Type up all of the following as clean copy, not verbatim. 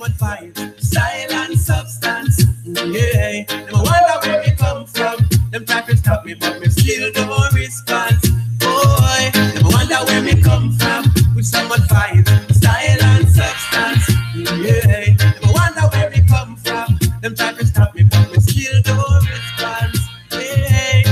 someone fight style and substance. Yeah, them wonder where we come from. Them try to stop me, but me still don't respond. Boy, them wonder where we come from. With someone fight style and substance. Yeah, them wonder where we come from. Them try to stop me, but me still don't respond. Yeah,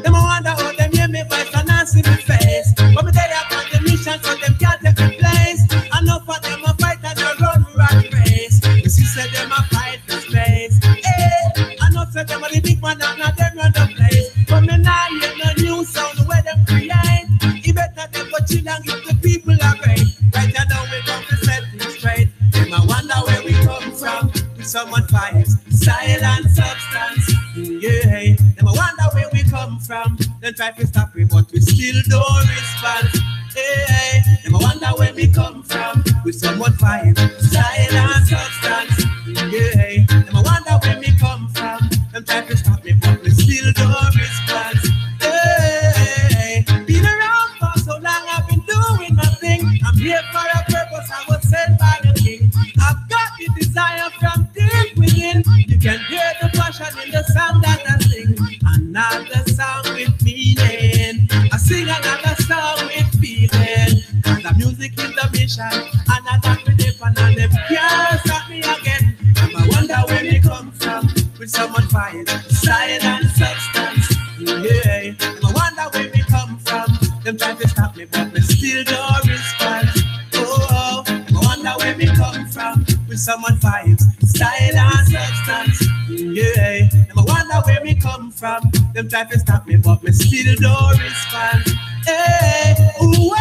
them wonder how them hear me voice and not see me face. But me tell you about the mission, so them can't take me place. Enough of them a fight and a run rat race. You see, say them a fight for space. Hey, I know say them a the big man and not them run the place. But me nah hear no new sound where them create. It better them go chill and give the people a break. Right now we come to set things straight. Them a wonder where we come from. With someone fights style and substance. Yeah, them a wonder where we come from. Then try to stop me, but we still don't respond. Hey, them a wonder where we come from. With someone fight style and substance. Yeah, them a wonder where we come from. Them try to stop me, but we still don't respond. Hey, been around for so long, I've been doing my thing. I'm here for a purpose, I was sent by the king. I've got the desire from deep within. You can hear the passion in the song that I sing. Another song with meaning. I sing another song with feeling. And the music is the mission. Another belief and them can't stop me again. And I wonder where they come from. With someone fight style and substance. Yeah, and I wonder where we come from. Them try to stop me, but me still don't respond. Oh, and I wonder where we come from. With someone fight style and substance. Yeah, and I wonder where we come from. Them try to stop me, but me still don't respond. Hey, ooh,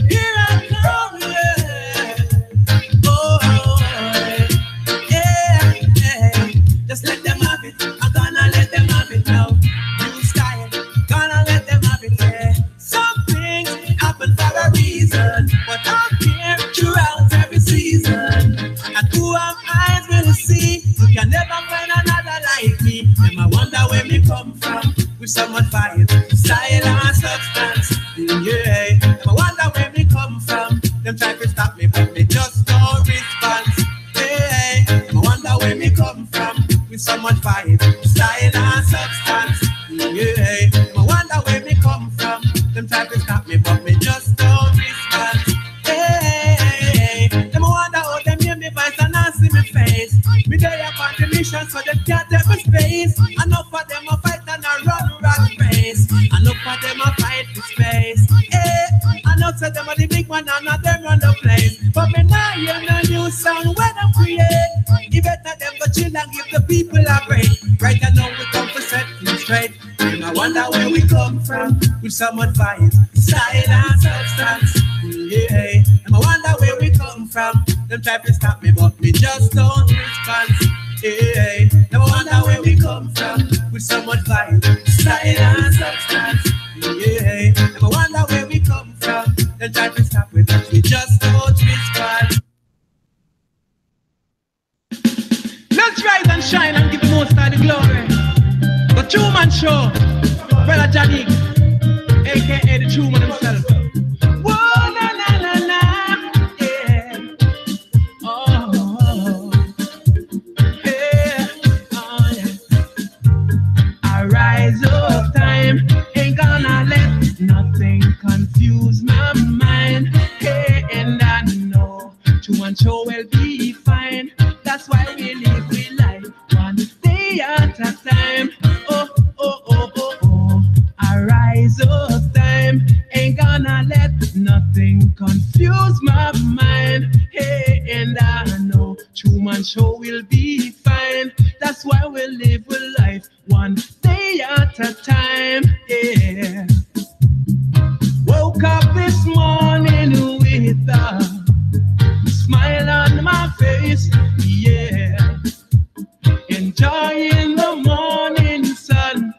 here I come, yeah. Oh, yeah. Just let them have it. I'm gonna let them have it now. New style, gonna let them have it, yeah. Some things happen for a reason, but I'm here throughout every season. And who am I will see? You can never find another like me. And I wonder where me come from. With someone fight style and substance. Yeah, and I wonder where me come from. Them try to stop me, but me just don't respond. Hey, and I wonder where me come from. With someone fight style and substance. Yeah, and I wonder where me come from. Them try to stop me, but me just don't respond. Hey, them wonder how them hear me voice and not see me face. Me there upon the mission, so them can't take me space. Enough of them a fight and a run rat race. Enough of them a fight for space. Hey, I know say them are the big one and not them run the place. But me now hear no new sound where them create. You better them go chill and give the people a break. Right now we come to set things straight. And I wonder where we come from. With someone fight style and substance. Yeah, and I wonder where we come from. Them try to stop me, but me just don't respond. Yeah, and I wonder where we come from. With someone fight style and substance. Yeah, and I wonder where we come from. Them try to stop me, but we just don't respond. Let's rise and shine and give the most of the glory. The True Man Show, Brother Johnny, aka the True Man himself. Whoa, na na na na, yeah. Oh, yeah, oh yeah. I rise up, time ain't gonna let nothing confuse my mind. Hey, and I know True Man Show will be fine. That's why we live we life one day at a time. Oh, oh, oh, oh, oh. I rise up, time ain't gonna let nothing confuse my mind. Hey, and I know True Man Show will be fine. That's why we live we life one day at a time. Yeah. Woke up this morning with a smile on my face, yeah. Enjoying the morning sun,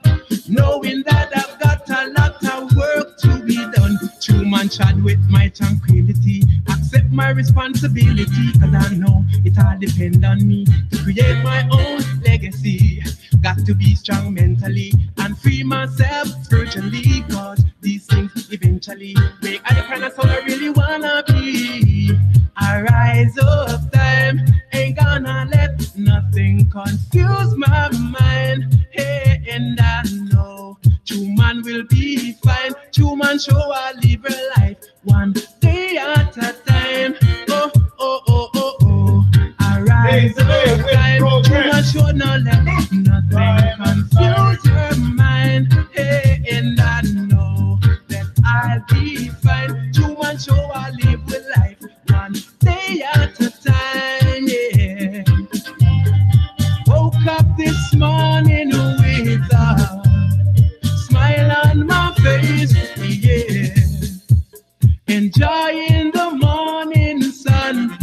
knowing that I've got a lot of work to be done. True man chat with my tranquility, accept my responsibility, cause I know it all depends on me to create my own legacy. Got to be strong mentally and free myself spiritually, cause these things eventually eventually make I the kind of sound I really wanna be. I rise up time, ain't gonna let nothing confuse my mind. Hey, and I know true man will be fine. True man show I live a life one day at a time. Oh, oh, oh, oh, oh. I rise up time. True man show no let nothing confuse your mind. Hey, and I know that I'll be fine. True man show I live a life one day at a time. Yeah. Woke up this morning with a smile on my face, yeah. Enjoying the morning sun,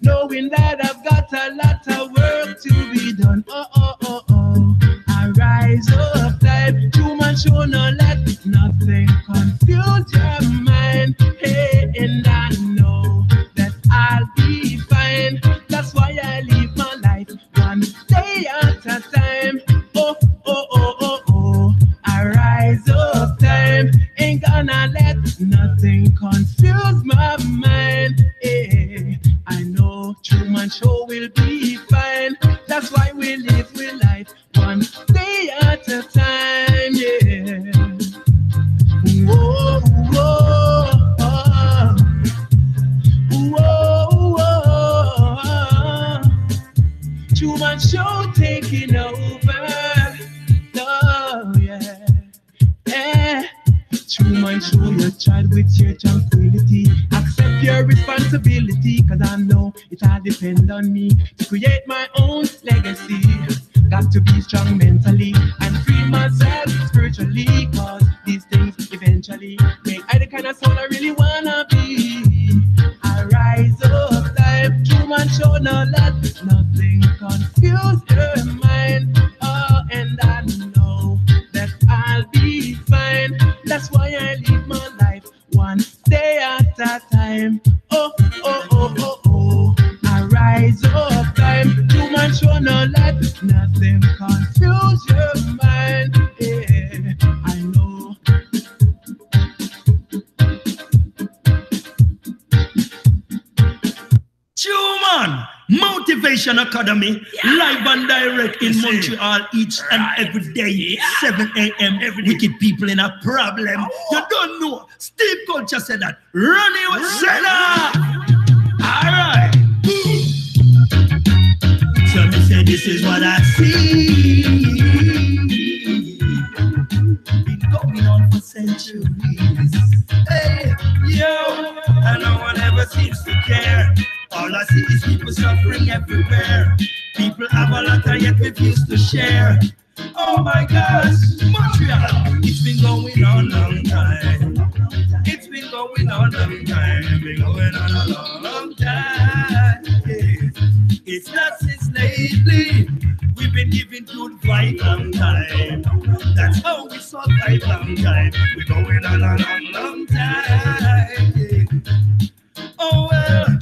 knowing that I've got a lot of work to be done. Oh, oh, oh, oh. I rise up time, true man show no let nothing confuse your mind. Hey, and I know that I'll be fine. That's why I live my life one day at a time. Oh, oh, oh, oh, oh. I rise up time, ain't gonna let nothing confuse my mind. Hey, I know true man show will be fine. That's why we live with life one day at a time. Yeah. Whoa, whoa, oh. Whoa, whoa. True man show taking over. Oh, yeah. Yeah. True man show your child with your tranquility. Accept your responsibility, cause I know it all depends on me to create my own legacy. Got to be strong mentally and free myself spiritually, cause these things eventually make I the kind of soul I really wanna be. I rise up time, true man show no let nothing confuse your mind. Oh, and I know that I'll be fine. That's why I live my life one day at a time. Oh, oh, oh, oh, oh. I rise up time, true man show no let nothing confuse your mind. Yeah, I know. Human Motivation Academy, live and direct in Montreal each and every day, 7 a.m. Wicked people in a problem. You don't know. Steve Culture said that. Ronnie was said that. All right. So me say this is what I see. Been going on for centuries. Hey, yo, and no one ever seems to care. All I see is people suffering everywhere. People have a lot and yet refuse to share. Oh my gosh, Montreal, it's been going on a long time. It's been going on a long time. It's been going on a long, long time. Yeah. It's not since lately. We've been giving good fight long time. That's how we survive long time. We're going on a long, long time. Yeah. Oh well.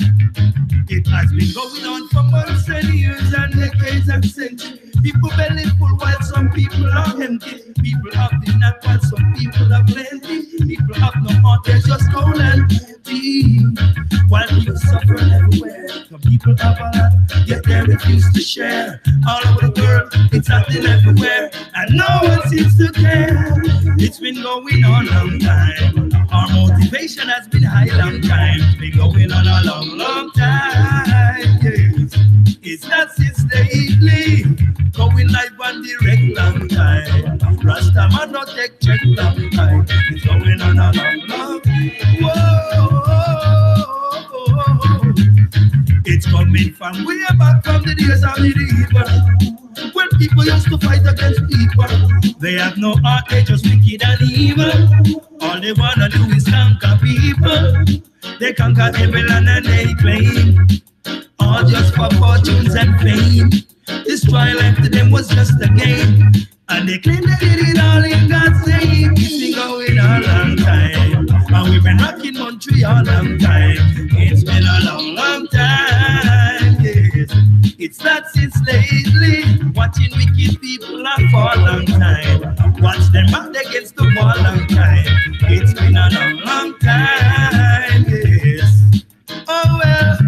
It has been going on for months and years and decades and centuries. People belly full while some people are empty. People have enough while some people have plenty. People have no heart, they're just cold and empty. While people suffer everywhere. Some people have a lot, yet they refuse to share. All over the world, it's happening everywhere, and no one seems to care. It's been going on a long time. Our motivation has been high long time. It's been going on a long, long time. Yes. It's not since lately. Going live on direct long time. Rasta man not take check long time. It's going on a long, long time. Whoa. It's coming from way back from the days of medieval, when people used to fight against people. They have no heart, they just wicked and evil. All they wanna do is conquer people. They conquer every land and they claim, all just for fortunes and fame. This trial to them was just a game, and they claim they did it all in God's name. It's been going on a long time, and we've been rocking Montreal a long time. It's been a long, long time, yes. It's not since lately. watching wicked people for a long time. Watch them back against the wall long time. It's been a long, long time, yes. Oh well,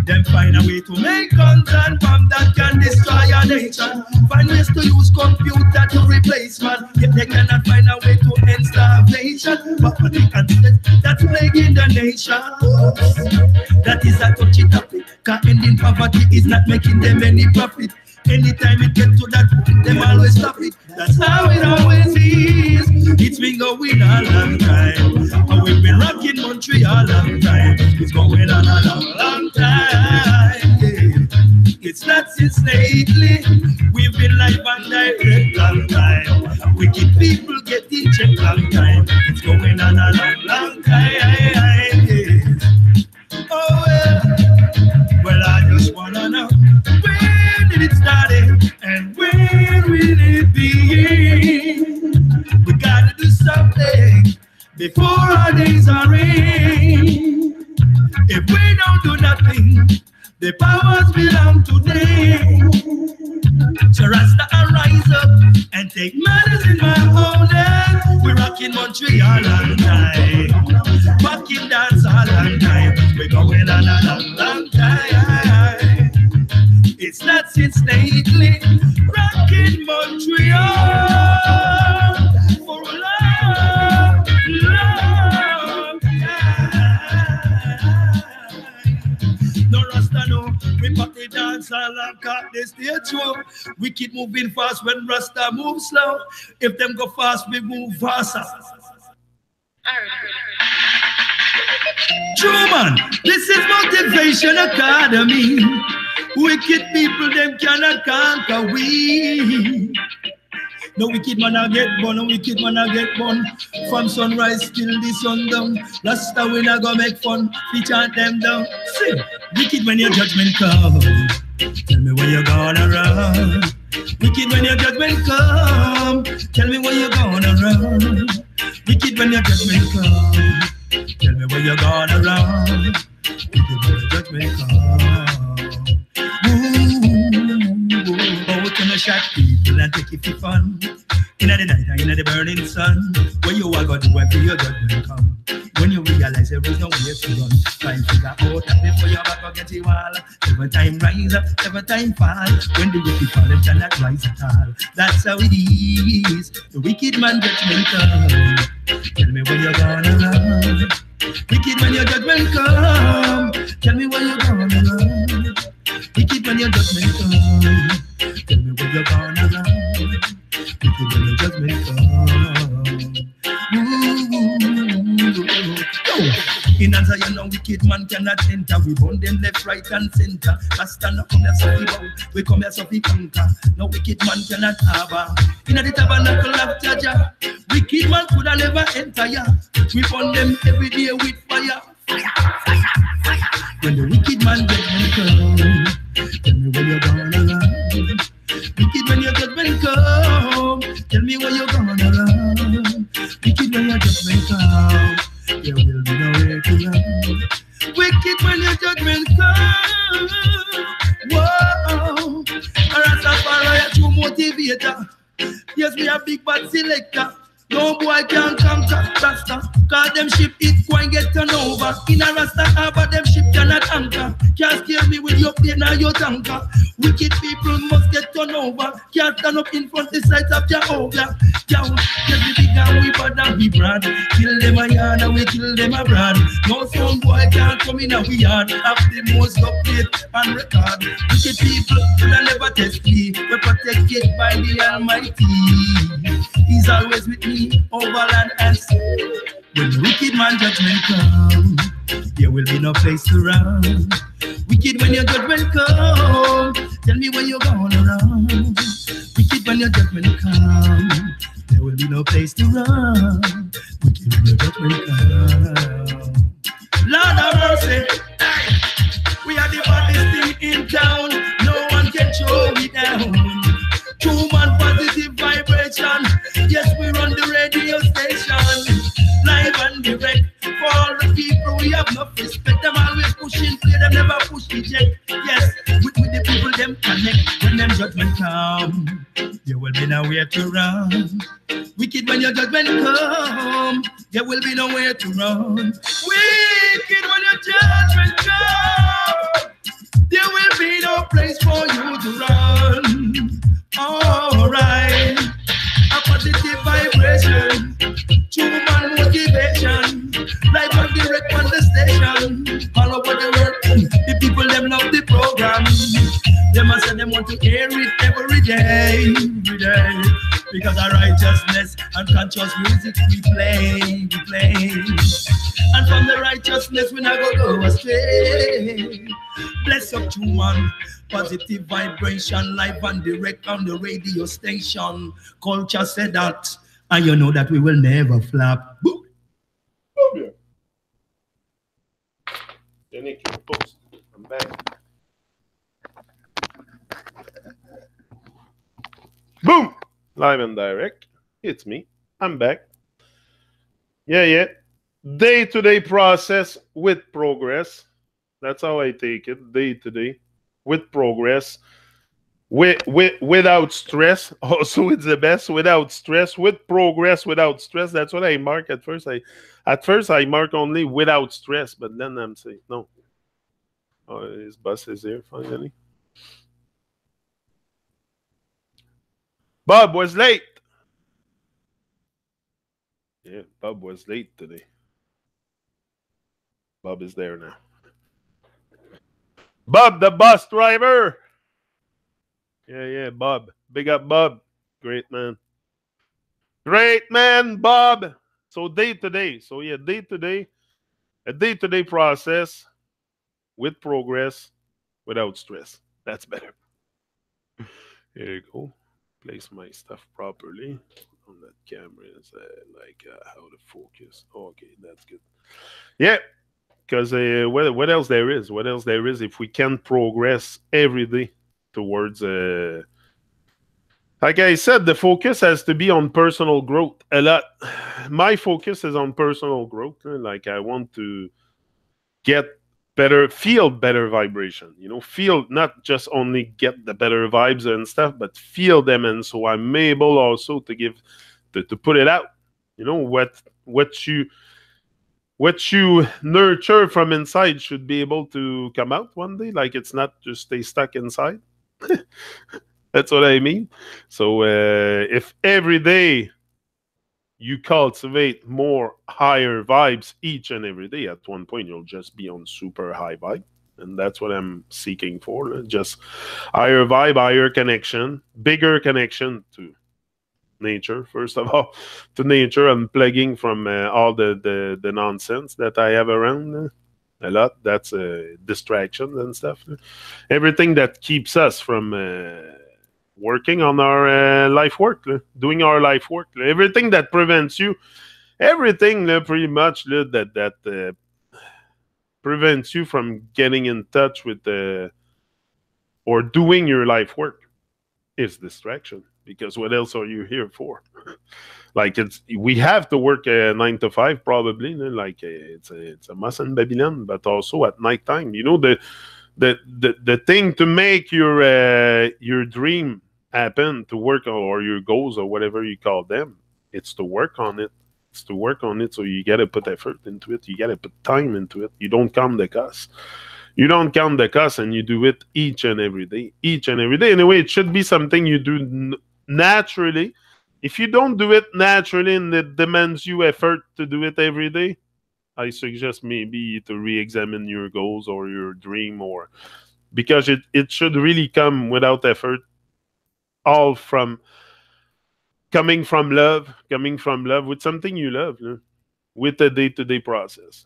them find a way to make guns and bombs that can destroy a nation. Find ways to use computer to replace man. If they cannot find a way to end starvation, but they can that's plaguing the nation. That is a touchy topic, cause ending poverty is not making them any profit. Anytime it gets to that point, them always stop it. That's how it always is. It's been going a long time, and we've been rocking Montreal a long time. It's going on a long, long time, yeah. It's not since lately. We've been live and direct long time. Wicked people getting checked long time. It's going on a long, long time, yeah. Oh well, I just wanna know, when did it start and when will it be? We gotta do something before our days are in. If we don't do nothing, the powers belong to them. So Rasta, I rise up and take matters in my own hands. We're rocking Montreal all time, rocking dance all time. We're going on a long, long time. It's not since lately, rocking Montreal for a long, long time. No Rasta, no, we pop the dance all and cut the stage show. We keep moving fast when Rasta move slow. If them go fast, we move faster. True man, this is Motivation Academy. Wicked people, them cannot conquer we. No wicked man I get born, no wicked man I get born. From sunrise till the sundown, Rasta we not go make fun, we chant them down. Sing, wicked when your judgment come, tell me where you're gonna run. Wicked when your judgment come, tell me where you're gonna run. Wicked when your judgment come, tell me where you're gonna run. Wicked when your judgment come. Oh, can I shot people and take it for fun? In the night and in the burning sun, where you are going to do after your judgment come. When you realize there is no way to run, try and figure out that before your back against the wall. Every time rise up, every time fall. When the wicked fall, them cannot rise at all. That's how it is. The wicked man judgment come. Tell me where you're gonna run. Wicked when your judgment come. Tell me where you're gonna run. Wicked when your judgment come. Tell me where you're gonna run. Wicked when your judgment come. In answer, you know, wicked man cannot enter. We burn them left, right, and center. Rasta no come here so we bow. We come here so we conquer. No wicked man cannot have. In the tabernacle of Jaja, wicked man could have never enter ya. We burn them every day with fire. Fire, fire, fire. When the wicked man judgment come, tell me where you're gonna run. Wicked when your judgment come, tell me where you're gonna run. Wicked when your judgment come, there will be nowhere to run. Wicked when your judgment come. Whoa, Rastafari, a true motivator. Yes, we are big bad selector. No boy can conquer Rasta, cause them ship it go and get turned over. In a Rasta harbor, them ship cannot anchor. Can't scare me with your plane or your tanker. Wicked people must get turned over. Can't stand up in front the sides of Jehovah. Yo, get the big and we bad and we brand. Kill them a yard and we kill them abroad. No some boy can't come in a we yard. Have the most up plate and record. Wicked people could never test me. We're protected by the Almighty. He's always with me over land and sea. When the wicked man judgment come, there will be no place to run. Wicked when your judgment come, tell me where you're gonna run. Wicked when your judgment come, there will be no place to run. Wicked when your judgment come. Lord have mercy, we are the baddest thing in town. No one can show me down. True man, positive vibration. Yes, we run the radio station. Live and direct. For all the people, we have no respect. Them always pushing, play them never push eject. Yes, with the people, them connect. When them judgment come, be nowhere to run. Wicked when your judgment come, there will be nowhere to run. Wicked when your judgment come, there will be no place for you to run. Alright, a positive vibration, human motivation, life on direct on the station, all over the world. The people them love the program. They must say them want to hear it every day, because our righteousness and conscious music we play. And from the righteousness we not go astray. Bless up to one. Positive vibration, live and direct on the radio station. Culture said that, and you know that we will never flap. Boom. Boom. Yeah, Nick, you post. I'm back. Boom! Live and direct. It's me. I'm back. Yeah. Day-to-day process with progress. That's how I take it. Day-to-day. With progress, without stress. Also, it's the best. Without stress, with progress, without stress. That's what I mark at first. I mark only without stress, but then I'm saying no. Oh, his bus is here finally. Bob was late. Yeah, Bob was late today. Bob is there now. Bob, the bus driver. Yeah, Bob. Big up, Bob. Great man. Great man, Bob. So day-to-day. So yeah, day-to-day. A day-to-day process with progress, without stress. That's better. Here you go. Place my stuff properly on that camera. Is how to focus. Okay, that's good. Yeah. Because what else there is? What else there is if we can progress every day towards, like I said, the focus has to be on personal growth a lot. My focus is on personal growth. Like I want to get better, feel better vibration. Feel, not just only get the better vibes and stuff, but feel them, and so I'm able also to give, to put it out. What you nurture from inside should be able to come out one day. Like it's not just stay stuck inside. That's what I mean. So if every day you cultivate more higher vibes each and every day, at one point you'll just be on super high vibe. And that's what I'm seeking for. Just higher vibe, higher connection, bigger connection to nature, first of all, to nature, unplugging from all the nonsense that I have around a lot. That's distractions and stuff. Everything that keeps us from working on our life work, doing our life work. Everything that prevents you, everything pretty much that prevents you from getting in touch with or doing your life work is distraction. Because what else are you here for? Like we have to work 9 to 5 probably. Like it's a must in Babylon, but also at nighttime. The thing to make your dream happen, to work, or your goals, or whatever you call them, it's to work on it. It's to work on it. So you got to put effort into it. You got to put time into it. You don't count the cost. You don't count the cost, and you do it each and every day. Each and every day. Anyway, it should be something you do naturally. If you don't do it naturally and it demands you effort to do it every day, I suggest maybe to re-examine your goals or your dream, or because it should really come without effort, all from coming from love, with something you love, with the day-to-day process.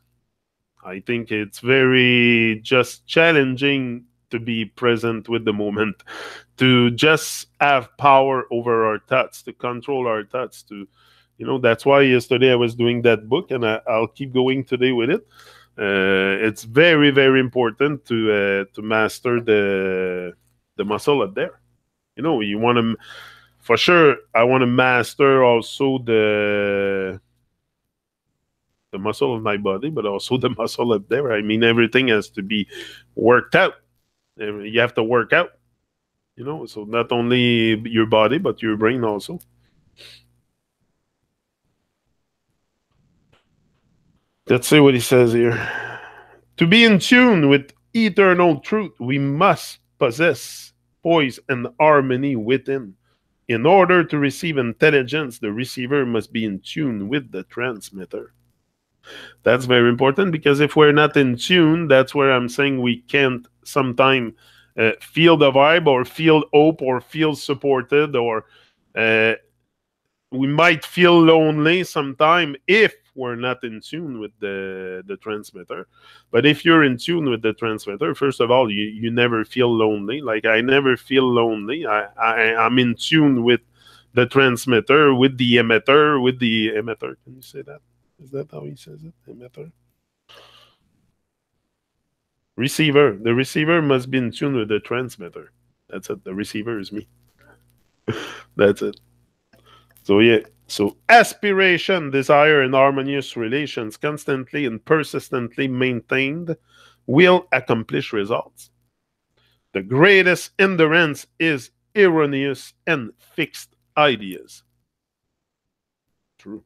I think it's very just challenging to be present with the moment, to just have power over our thoughts, to control our thoughts, that's why yesterday I was doing that book, and I'll keep going today with it. It's very, very important to master the muscle up there. You want to, for sure, I want to master also the muscle of my body, but also the muscle up there. I mean, everything has to be worked out. You have to work out. You know, so not only your body, but your brain also. Let's see what he says here. To be in tune with eternal truth, we must possess poise and harmony within. In order to receive intelligence, the receiver must be in tune with the transmitter. That's very important because if we're not in tune, that's where I'm saying we can't sometimes feel the vibe or feel hope or feel supported, or uh, we might feel lonely sometime if we're not in tune with the transmitter. But if you're in tune with the transmitter, first of all, you never feel lonely. Like I never feel lonely. I'm in tune with the transmitter, with the emitter, with the emitter. Can you say that? Is that how he says it? Emitter? Receiver. The receiver must be in tune with the transmitter. That's it. The receiver is me. That's it. So yeah. So aspiration, desire, and harmonious relations constantly and persistently maintained will accomplish results. The greatest hindrance is erroneous and fixed ideas. True.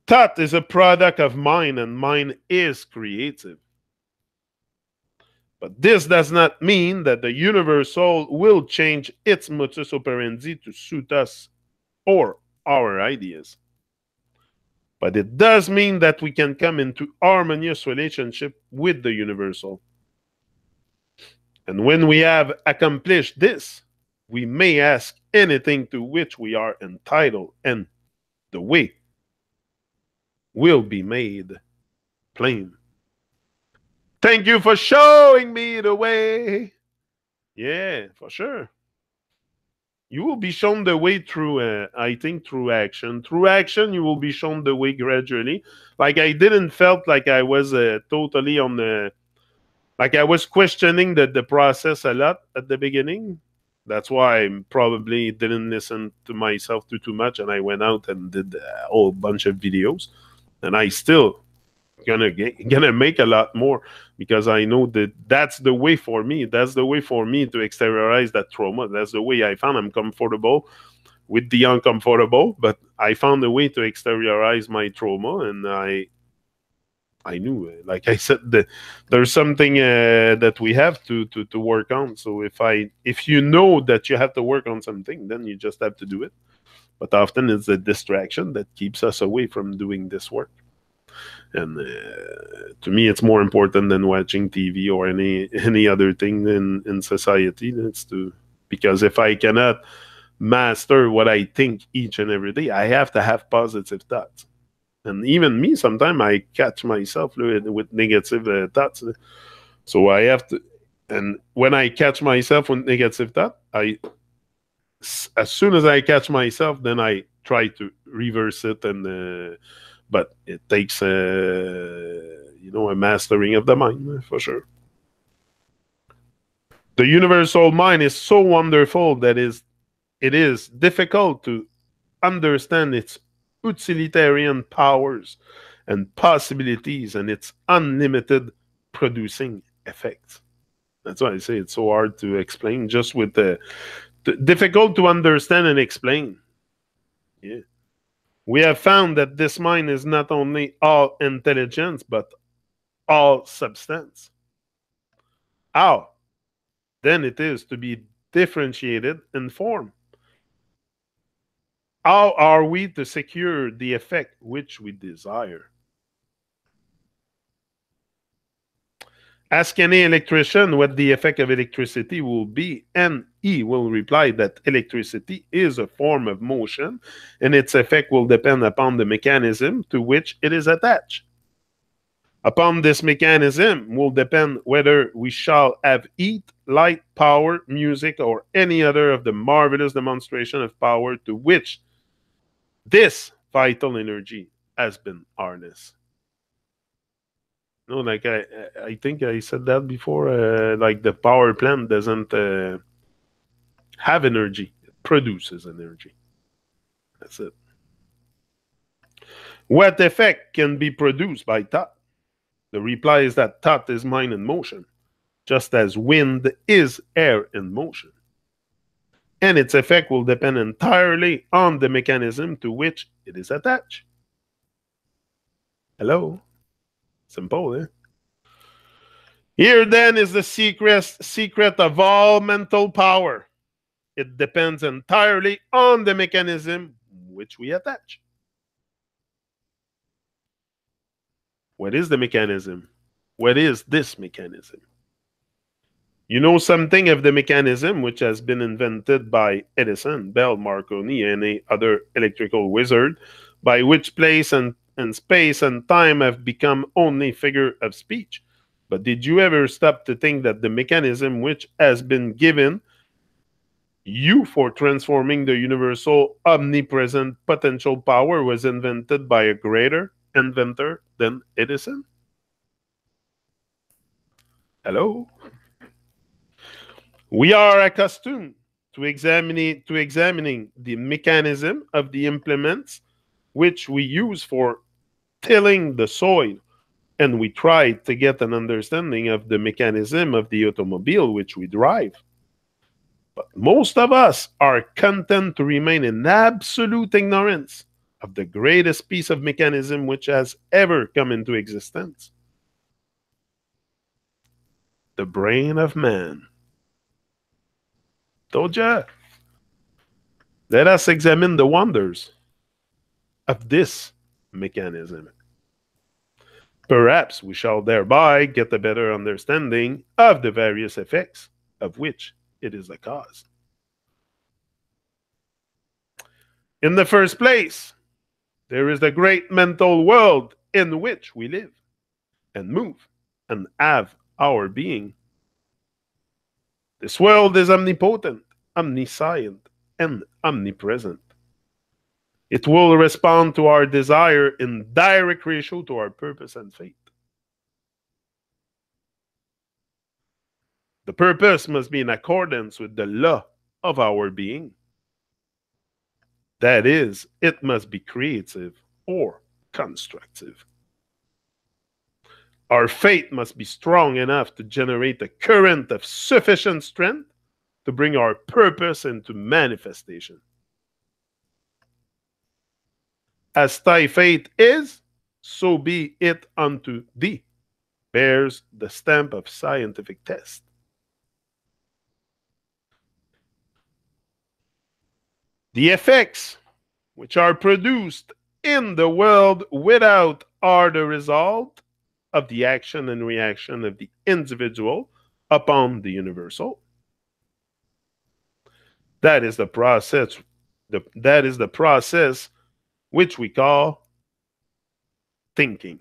Thought is a product of mind, and mind is creative. But this does not mean that the universal will change its modus operandi to suit us or our ideas. But it does mean that we can come into harmonious relationship with the universal. And when we have accomplished this, we may ask anything to which we are entitled, and the way will be made plain. Thank you for showing me the way. Yeah, for sure. You will be shown the way through, I think, through action. Through action, you will be shown the way gradually. Like I didn't felt like I was totally on the, like I was questioning the process a lot at the beginning. That's why I probably didn't listen to myself too much, and I went out and did a whole bunch of videos. And I still gonna make a lot more because I know that that's the way for me. That's the way for me to exteriorize that trauma. That's the way I found I'm comfortable with the uncomfortable, but I found a way to exteriorize my trauma, and I knew, like I said, there's something that we have to work on. So if you know that you have to work on something, then you just have to do it. But often it's a distraction that keeps us away from doing this work. And to me, it's more important than watching TV or any other thing in society. Because if I cannot master what I think each and every day, I have to have positive thoughts. And even me, sometimes I catch myself with negative thoughts. So I have to, and when I catch myself with negative thought, as soon as I catch myself, then I try to reverse it, and but it takes a mastering of the mind for sure. The universal mind is so wonderful that it is difficult to understand its utilitarian powers and possibilities and its unlimited producing effects. That's why I say it's so hard to explain, just with the difficult to understand and explain. Yeah. We have found that this mind is not only all intelligence, but all substance. How? Then it is to be differentiated in form. How are we to secure the effect which we desire? Ask any electrician what the effect of electricity will be, and he will reply that electricity is a form of motion, and its effect will depend upon the mechanism to which it is attached. Upon this mechanism will depend whether we shall have heat, light, power, music, or any other of the marvelous demonstration of power to which this vital energy has been harnessed. No, like I think I said that before. Like the power plant doesn't have energy; it produces energy. That's it. What effect can be produced by thought? The reply is that thought is mind in motion. just as wind is air in motion. And its effect will depend entirely on the mechanism to which it is attached. Hello? Simple, eh? Here then is the secret of all mental power. It depends entirely on the mechanism which we attach. What is the mechanism? What is this mechanism? You know something of the mechanism which has been invented by Edison, Bell, Marconi, and any other electrical wizard, by which place and space and time have become only figure of speech. But did you ever stop to think that the mechanism which has been given you for transforming the universal omnipresent potential power was invented by a greater inventor than Edison? Hello? We are accustomed to examining the mechanism of the implements which we use for tilling the soil, and we try to get an understanding of the mechanism of the automobile which we drive. But most of us are content to remain in absolute ignorance of the greatest piece of mechanism which has ever come into existence. The brain of man. Told ya. Let us examine the wonders of this mechanism. Perhaps we shall thereby get a better understanding of the various effects of which it is the cause. In the first place, there is the great mental world in which we live and move and have our being. This world is omnipotent, omniscient, and omnipresent. It will respond to our desire in direct ratio to our purpose and fate. The purpose must be in accordance with the law of our being. That is, it must be creative or constructive. Our fate must be strong enough to generate a current of sufficient strength to bring our purpose into manifestation. As thy fate is, so be it unto thee, bears the stamp of scientific test. The effects which are produced in the world without are the result of the action and reaction of the individual upon the universal. That is the process. That is the process which we call thinking.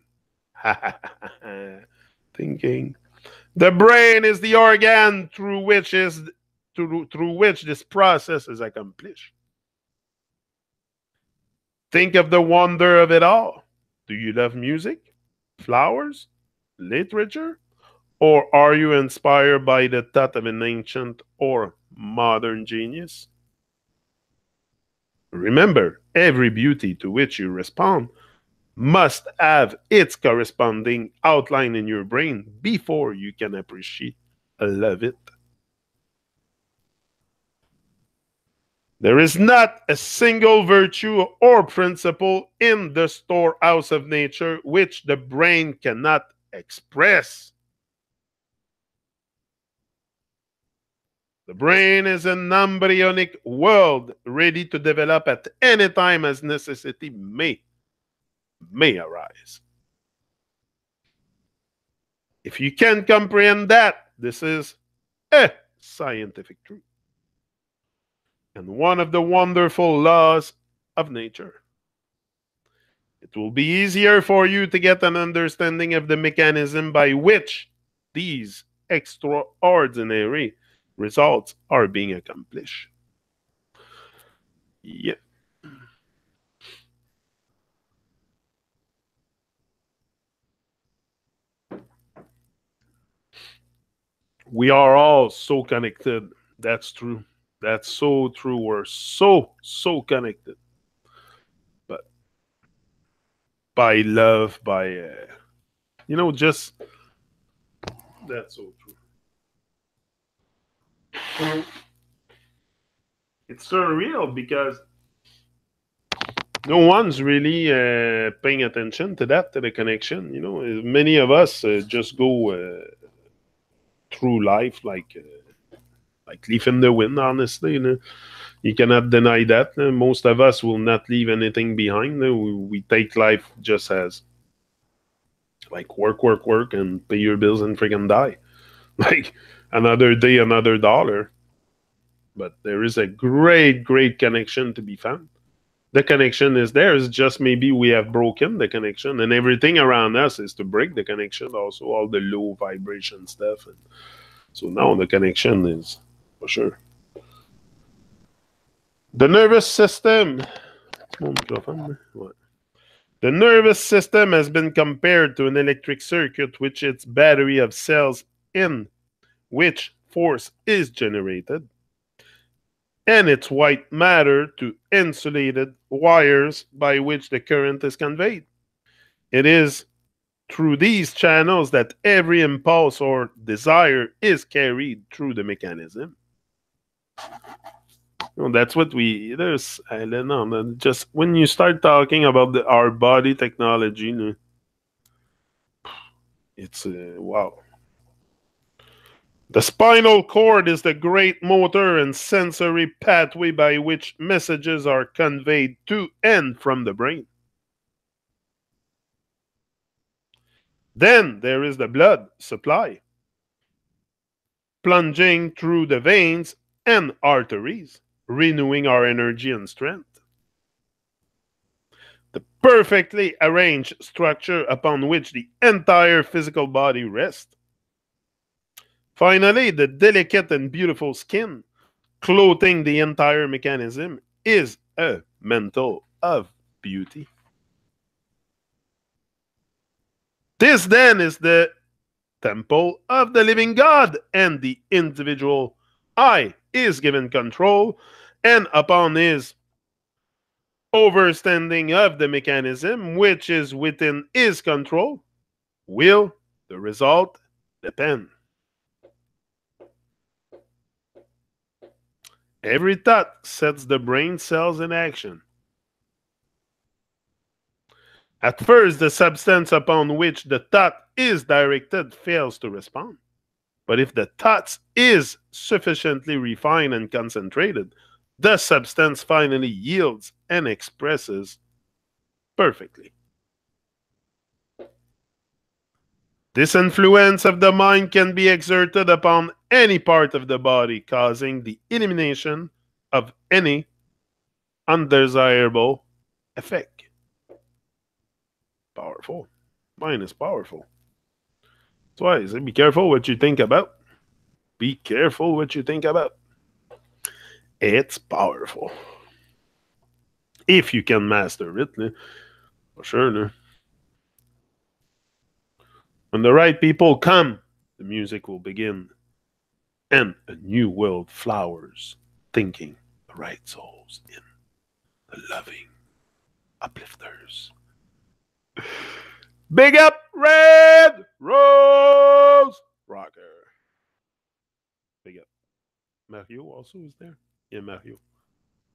Thinking. The brain is the organ through which this process is accomplished. Think of the wonder of it all. Do you love music, flowers, literature, or are you inspired by the thought of an ancient or modern genius? Remember, every beauty to which you respond must have its corresponding outline in your brain before you can appreciate and love it. There is not a single virtue or principle in the storehouse of nature which the brain cannot express. The brain is an embryonic world ready to develop at any time as necessity may arise. If you can comprehend that, this is a scientific truth and one of the wonderful laws of nature. It will be easier for you to get an understanding of the mechanism by which these extraordinary results are being accomplished. Yeah. We are all so connected. That's true. That's so true. We're so connected. But by love, by, just, that's so true. It's surreal because no one's really paying attention to that, to the connection. You know, many of us just go through life like leaf in the wind. Honestly, you know, you cannot deny that. Most of us will not leave anything behind. We take life just as like work, work, work, and pay your bills and freaking die. Like another day, another dollar. But there is a great, great connection to be found. The connection is there. It's just maybe we have broken the connection, and everything around us is to break the connection. Also, all the low vibration stuff. And so now the connection is for sure. The nervous system. The nervous system has been compared to an electric circuit, which its battery of cells in which force is generated, and its white matter to insulated wires by which the current is conveyed. It is through these channels that every impulse or desire is carried through the mechanism. Well, that's what there's, I don't know, just when you start talking about our body technology, it's wow. The spinal cord is the great motor and sensory pathway by which messages are conveyed to and from the brain. Then there is the blood supply, plunging through the veins and arteries, renewing our energy and strength. The perfectly arranged structure upon which the entire physical body rests. Finally, the delicate and beautiful skin clothing the entire mechanism is a mantle of beauty. This then is the temple of the living God, and the individual I is given control, and upon his overstanding of the mechanism, which is within his control, will the result depend. Every thought sets the brain cells in action. At first, the substance upon which the thought is directed fails to respond. But if the thought is sufficiently refined and concentrated, the substance finally yields and expresses perfectly. This influence of the mind can be exerted upon any part of the body, causing the elimination of any undesirable effect. Powerful. Mind is powerful. That's why I say be careful what you think about. Be careful what you think about. It's powerful. If you can master it, for sure. When the right people come, the music will begin. And a new world flowers, thinking the right souls in, the loving uplifters. Big up, Red Rose Rocker. Big up. Mario also is there. Yeah, Mario.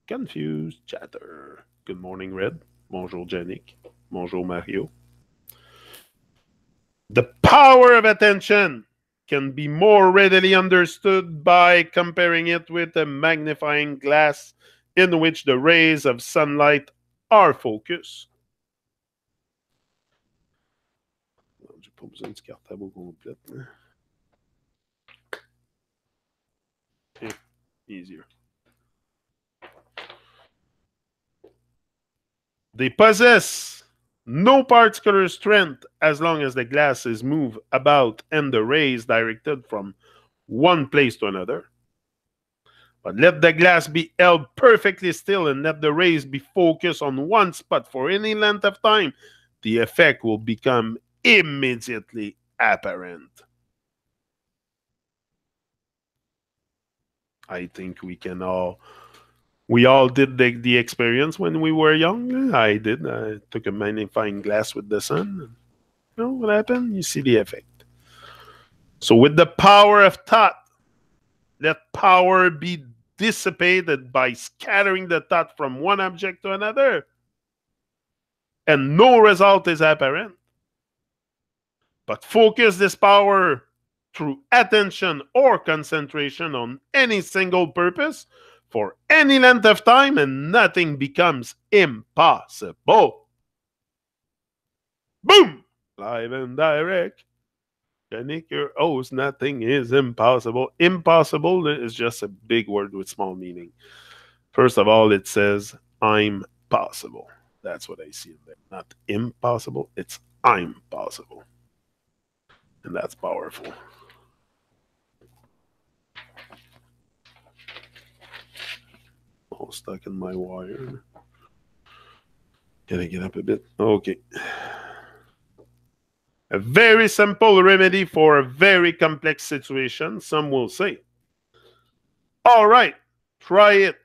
Confused chatter. Good morning, Red. Bonjour, Janik. Bonjour, Mario. The power of attention can be more readily understood by comparing it with a magnifying glass in which the rays of sunlight are focused. J'ai pas besoin du cartable complète. Okay. Easier. They possess no particular strength as long as the glass is moved about and the rays directed from one place to another. But let the glass be held perfectly still and let the rays be focused on one spot for any length of time. The effect will become immediately apparent. I think we all did the experience when we were young. I did. I took a magnifying glass with the sun. You know what happened? You see the effect. So with the power of thought, Let power be dissipated by scattering the thought from one object to another, and no result is apparent. But focus this power through attention or concentration on any single purpose for any length of time, and nothing becomes impossible. Boom! Live and direct. Yannick, your host, nothing is impossible. Impossible is just a big word with small meaning. First of all, it says, I'm possible. That's what I see in there. Not impossible, it's I'm possible. And that's powerful. All stuck in my wire. Can I get up a bit? Okay. A very simple remedy for a very complex situation, some will say. All right, try it.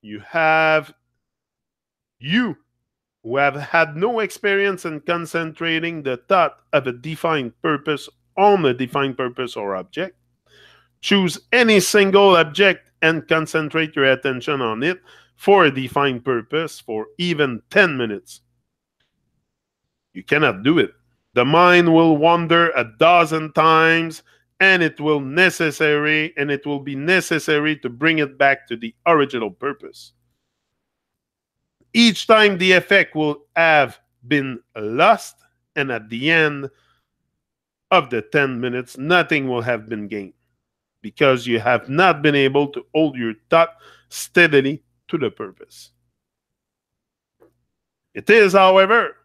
You who have had no experience in concentrating the thought of a defined purpose on a defined purpose or object, choose any single object and concentrate your attention on it for a defined purpose for even 10 minutes. You cannot do it. The mind will wander 1,000 times, and it will be necessary to bring it back to the original purpose. Each time the effect will have been lost, and at the end of the 10 minutes, nothing will have been gained, because you have not been able to hold your thought steadily to the purpose. It is, however,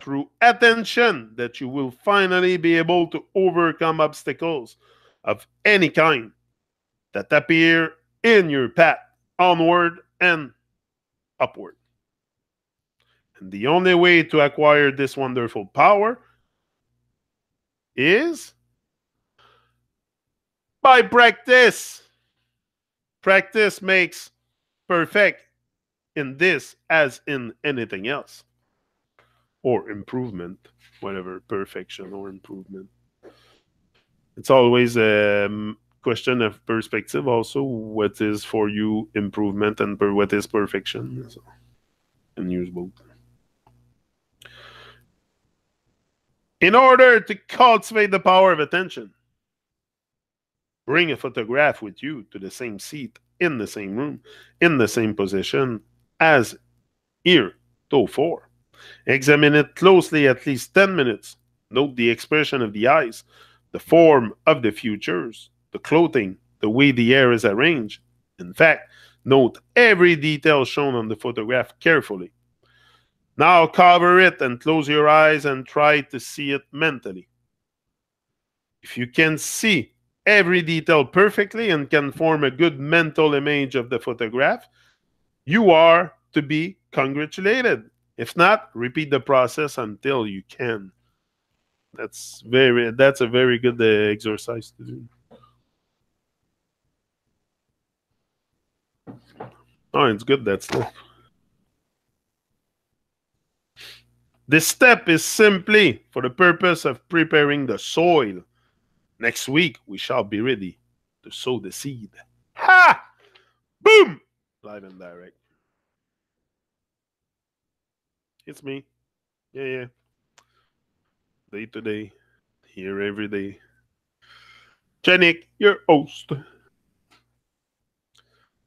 through attention that you will finally be able to overcome obstacles of any kind that appear in your path, onward and upward. And the only way to acquire this wonderful power is by practice. Practice makes perfect in this as in anything else. Or improvement, whatever, perfection or improvement. It's always a question of perspective also. What is for you improvement and what is perfection? So, and use both. In order to cultivate the power of attention, bring a photograph with you to the same seat, in the same room, in the same position as heretofore. Examine it closely at least 10 minutes. Note the expression of the eyes, the form of the features, the clothing, the way the hair is arranged. In fact, note every detail shown on the photograph carefully. Now cover it and close your eyes and try to see it mentally. If you can see every detail perfectly and can form a good mental image of the photograph, you are to be congratulated. If not, repeat the process until you can. That's a very good exercise to do. Oh, it's good, that step. This step is simply for the purpose of preparing the soil. Next week, we shall be ready to sow the seed. Ha! Boom! Live and direct. It's me. Yeah. Day to day. Here every day. Janik, your host.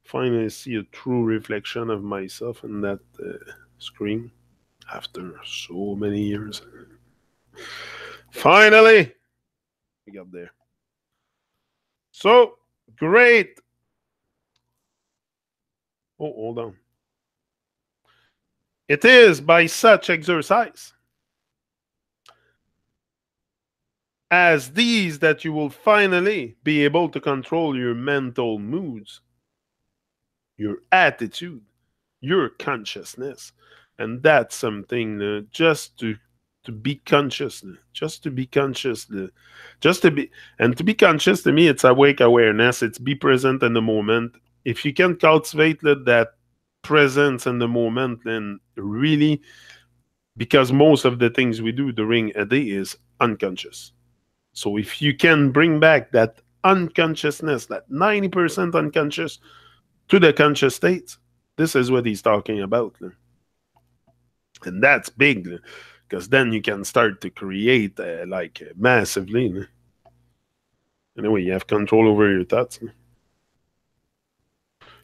Finally see a true reflection of myself in that screen after so many years. Finally, we got there. So, great. Oh, hold on. It is by such exercise as these that you will finally be able to control your mental moods, your attitude, your consciousness. And that's something just to be conscious, just to be conscious, and to be conscious to me, it's awake awareness. It's be present in the moment. If you can cultivate that presence in the moment, then really, because most of the things we do during a day is unconscious. So if you can bring back that unconsciousness, that 90% unconscious to the conscious state. This is what he's talking about. And that's big, because then you can start to create like massively. Anyway, you have control over your thoughts.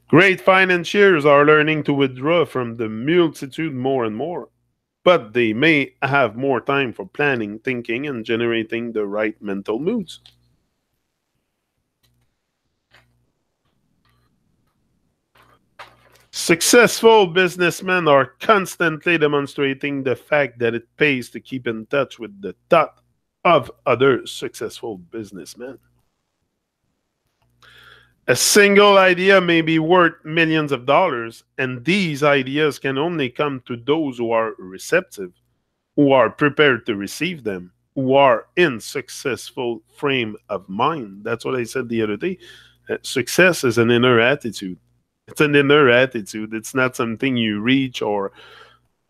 Great financiers are learning to withdraw from the multitude more and more, but they may have more time for planning, thinking, and generating the right mental moods. Successful businessmen are constantly demonstrating the fact that it pays to keep in touch with the thought of other successful businessmen. A single idea may be worth millions of dollars, and these ideas can only come to those who are receptive, who are prepared to receive them, who are in successful frame of mind. That's what I said the other day. Success is an inner attitude. It's an inner attitude. It's not something you reach or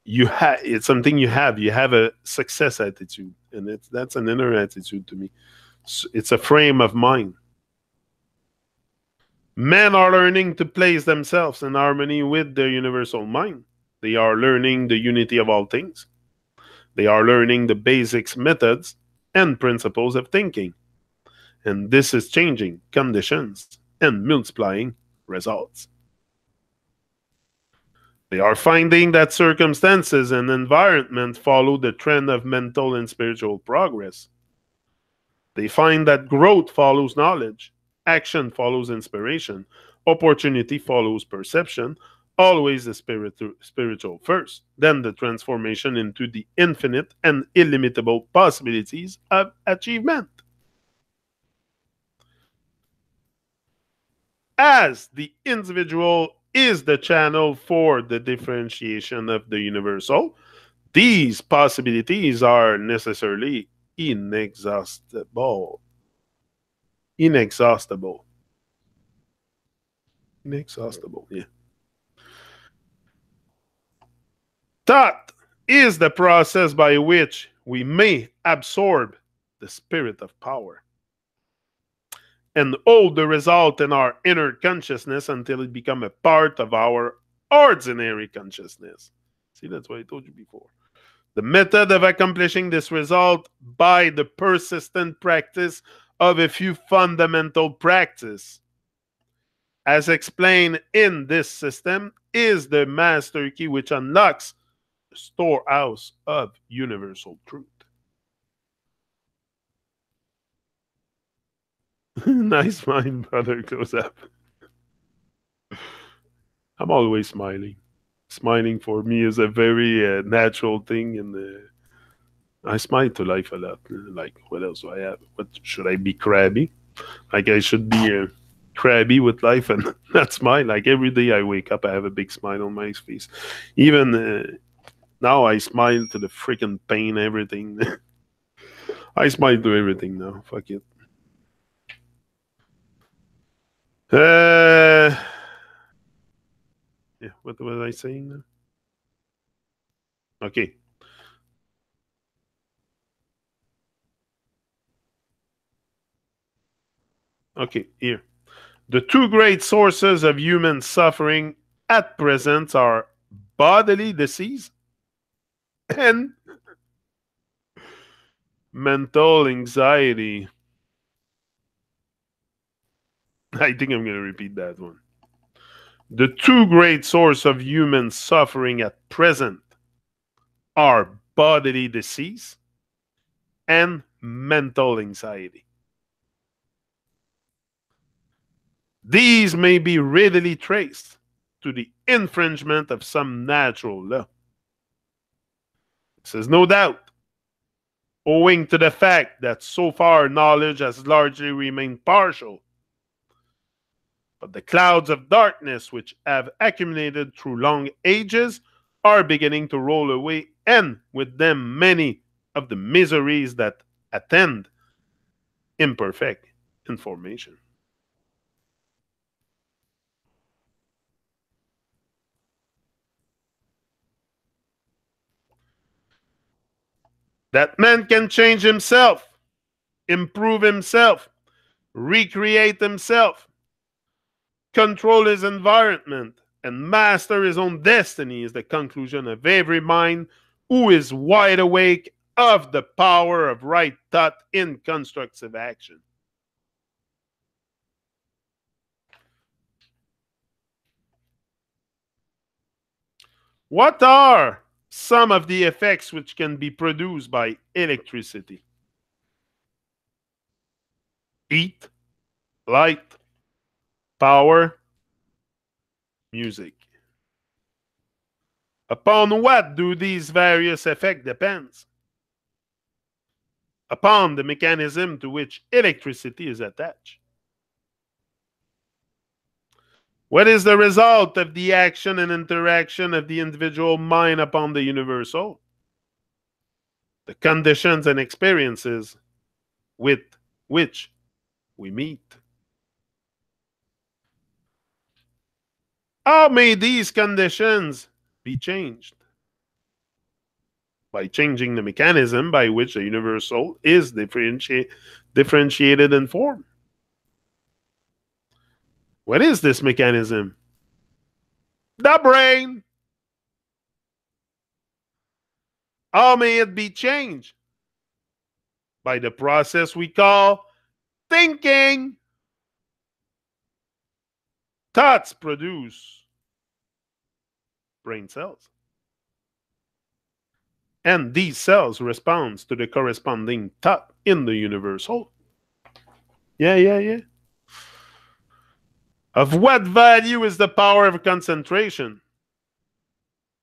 you have. It's something you have. You have a success attitude, and that's an inner attitude to me. It's a frame of mind. Men are learning to place themselves in harmony with their universal mind. They are learning the unity of all things. They are learning the basics, methods, and principles of thinking. And this is changing conditions and multiplying results. They are finding that circumstances and environment follow the trend of mental and spiritual progress. They find that growth follows knowledge, action follows inspiration, opportunity follows perception, always the spiritual first, then the transformation into the infinite and illimitable possibilities of achievement. As the individual is the channel for the differentiation of the universal, these possibilities are necessarily inexhaustible. Inexhaustible. Inexhaustible, yeah. Thought is the process by which we may absorb the spirit of power and hold the result in our inner consciousness until it becomes a part of our ordinary consciousness. See, that's what I told you before. The method of accomplishing this result by the persistent practice of a few fundamental practices, as explained in this system, is the master key which unlocks the storehouse of universal truth. Nice mind, brother goes up. I'm always smiling. Smiling for me is a very natural thing, and I smile to life a lot. Like, what else do I have? What should I be crabby? Like, I should be crabby with life and not smile. Like, every day I wake up, I have a big smile on my face. Even now, I smile to the freaking pain, everything. I smile to everything now. Fuck it. Yeah, what was I saying now? Okay. Okay, here. The two great sources of human suffering at present are bodily disease and mental anxiety. I think I'm going to repeat that one. The two great sources of human suffering at present are bodily disease and mental anxiety. These may be readily traced to the infringement of some natural law. This is no doubt owing to the fact that so far knowledge has largely remained partial. But the clouds of darkness which have accumulated through long ages are beginning to roll away, and with them many of the miseries that attend imperfect information. That man can change himself, improve himself, recreate himself, control his environment, and master his own destiny is the conclusion of every mind who is wide awake of the power of right thought in constructive action. What are some of the effects which can be produced by electricity? Heat, light, power, music. Upon what do these various effects depend? Upon the mechanism to which electricity is attached. What is the result of the action and interaction of the individual mind upon the universal? The conditions and experiences with which we meet. How may these conditions be changed? By changing the mechanism by which the universal is differentiated in form. What is this mechanism? The brain. How may it be changed? By the process we call thinking. Thoughts produce brain cells. And these cells respond to the corresponding thought in the universal. Yeah. Of what value is the power of concentration?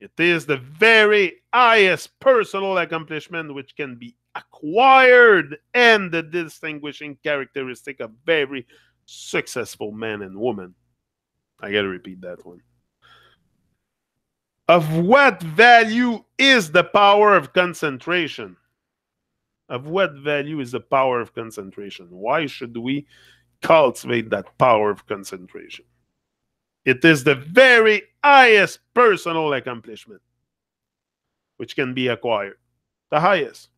It is the very highest personal accomplishment which can be acquired and the distinguishing characteristic of very successful men and women. I gotta repeat that one. Of what value is the power of concentration? Of what value is the power of concentration? Why should we cultivate that power of concentration? It is the very highest personal accomplishment which can be acquired. The highest.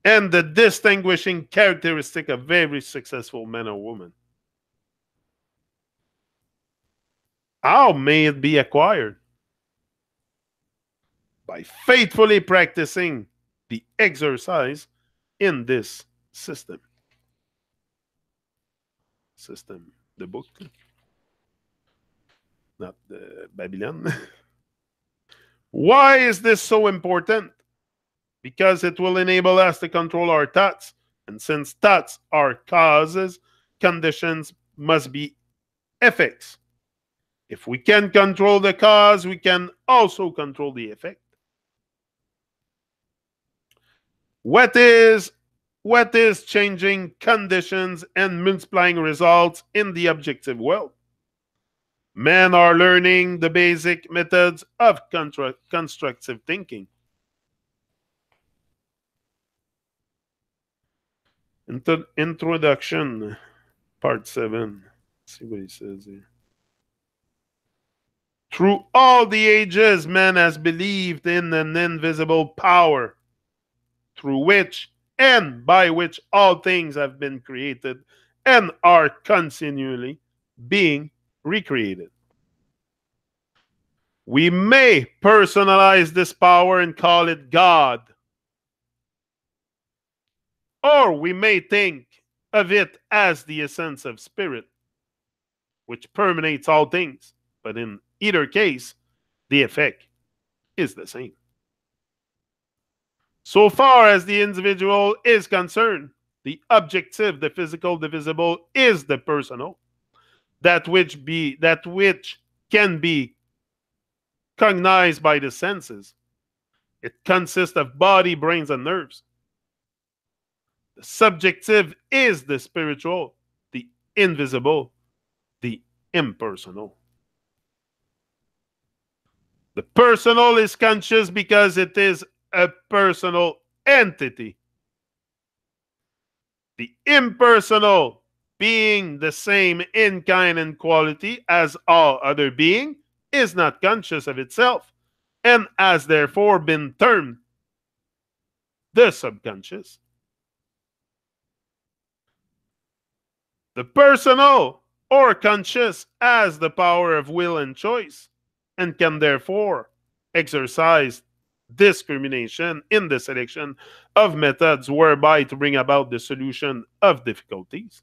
And the distinguishing characteristic of very successful men or women. How may it be acquired? By faithfully practicing the exercise in this system. The book, not the Babylon. Why is this so important? Because it will enable us to control our thoughts. And since thoughts are causes, conditions must be effects. If we can control the cause, we can also control the effect. What is changing conditions and multiplying results in the objective world? Men are learning the basic methods of constructive thinking. Introduction, part 7. Let's see what he says here. Through all the ages, man has believed in an invisible power through which and by which all things have been created and are continually being recreated. We may personalize this power and call it God. Or we may think of it as the essence of spirit, which permeates all things. But in either case, the effect is the same. So far as the individual is concerned, the objective, the physical, the visible, is the personal. That which can be cognized by the senses. It consists of body, brains, and nerves. The subjective is the spiritual, the invisible, the impersonal. The personal is conscious because it is a personal entity. The impersonal, being the same in kind and quality as all other being, is not conscious of itself and has therefore been termed the subconscious. The personal or conscious has the power of will and choice and can therefore exercise discrimination in the selection of methods whereby to bring about the solution of difficulties.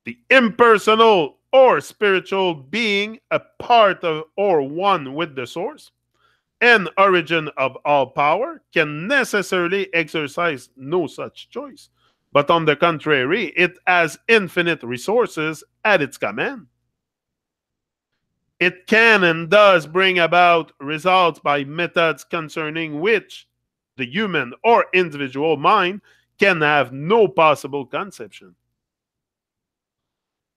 The impersonal or spiritual being a part of or one with the source and origin of all power can necessarily exercise no such choice. But on the contrary, it has infinite resources at its command. It can and does bring about results by methods concerning which the human or individual mind can have no possible conception.